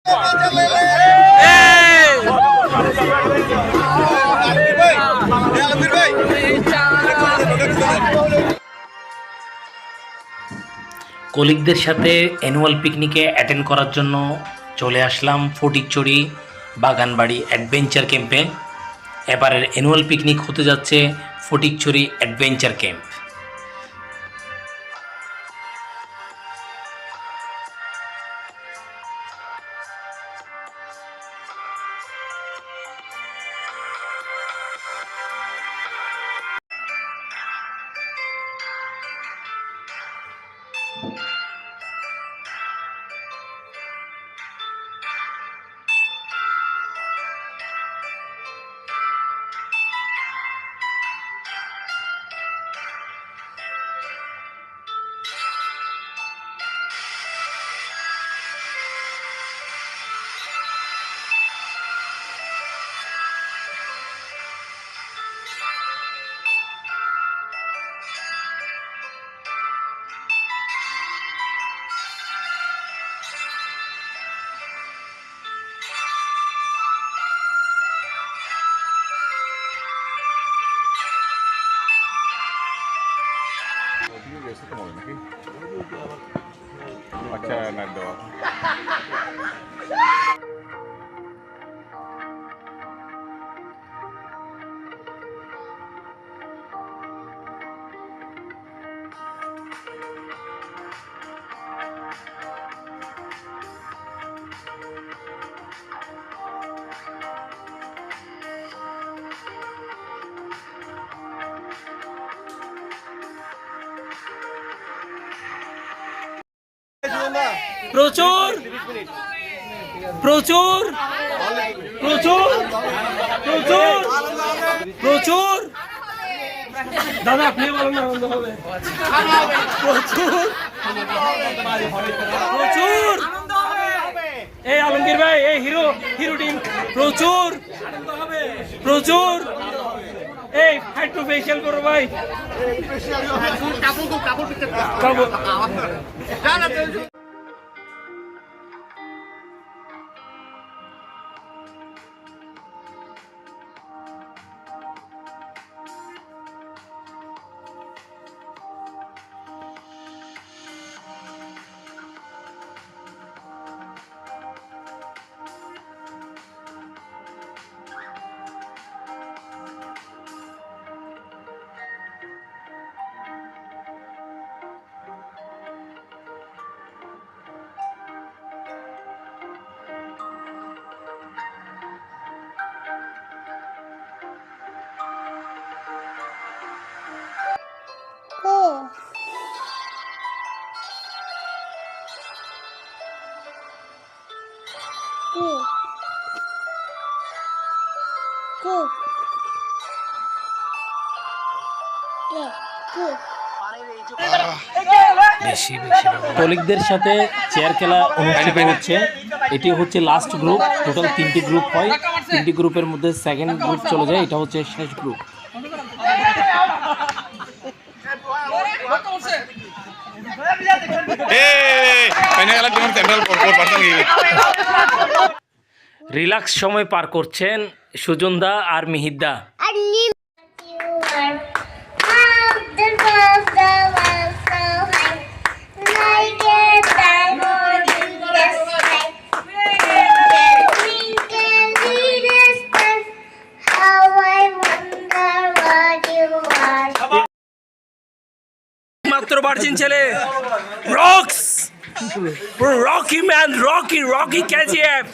কলিগদের সাথে অ্যানুয়াল পিকনিকে অ্যাটেন্ড করার জন্য চলে আসলাম ফটিকছড়ি বাগানবাড়ি অ্যাডভেঞ্চার ক্যাম্পে। এবারের অ্যানুয়াল পিকনিক হতে যাচ্ছে Fatikchhari adventure camp. Baca nado. প্রচুর প্রচুর প্রচুর প্রচুর প্রচুর দাদা আপনি বলেন আনন্দ হবে প্রচুর প্রচুর এই আলমগীর ভাই এই হিরো টিম প্রচুর প্রচুর এই হাইড্রো ফেশিয়াল করো ভাই কাপড় কলিগদের সাথে চেয়ার খেলা অনুষ্ঠিত হচ্ছে। এটি হচ্ছে লাস্ট গ্রুপ। টোটাল 3টি গ্রুপ হয়। 3টি গ্রুপের মধ্যে সেকেন্ড গ্রুপ চলে যায়। এটা হচ্ছে শেষ গ্রুপ। রিল্যাক্স সময় পার করছেন সুজনদা আর মিহিদা। মাত্র বার্জিন ছেলে rocks Rocky man Rocky KGF.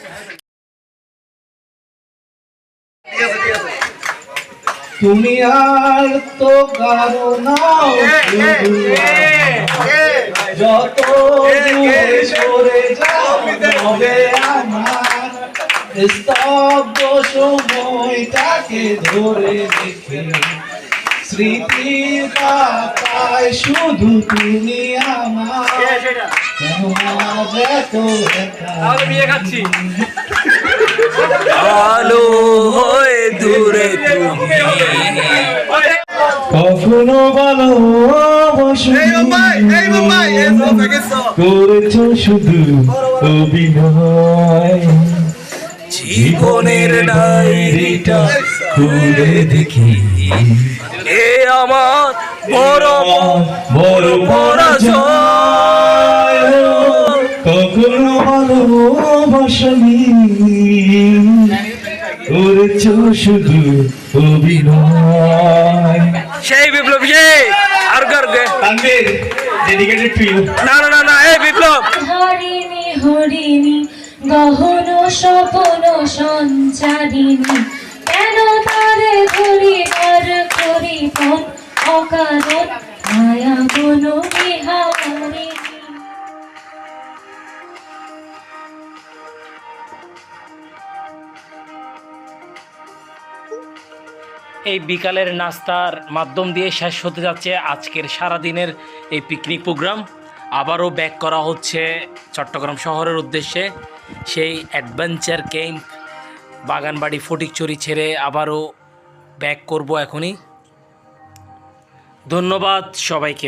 তুমি আর তো কারো নাও যত সরে যাও তবে আমার স্তব্ধ সময়টাকে ধরে রেখে স্মৃতির পাতায় শুধু তুমি আমার আলো হয়ে দূরে কখনো ভালোবাসো করেছো শুধু অভিনয় জীবনের ডায়েরিটা খুলে দেখি এ আমার বড় বড় পরাজয় কখনো ভালোবাসনি করেছ শুধু অভিনয় সেই বিপ্লব সেই আর গর্গে তানভীর ডেডিকেটেড টু ইউ না না না না এই বিপ্লব হরিণী হরিণী গহন স্বপন সঞ্চারিণী কেন তারে ধরি তার করি পন অকারণ মায়া বন বিহারিণী। এই বিকালের নাস্তার মাধ্যম দিয়ে শেষ হতে যাচ্ছে আজকের সারাদিনের এই পিকনিক প্রোগ্রাম। আবারও ব্যাক করা হচ্ছে চট্টগ্রাম শহরের উদ্দেশ্যে। সেই অ্যাডভেঞ্চার ক্যাম্প বাগানবাড়ি ফটিকছড়ি ছেড়ে আবারও ব্যাক করব এখনই। ধন্যবাদ সবাইকে।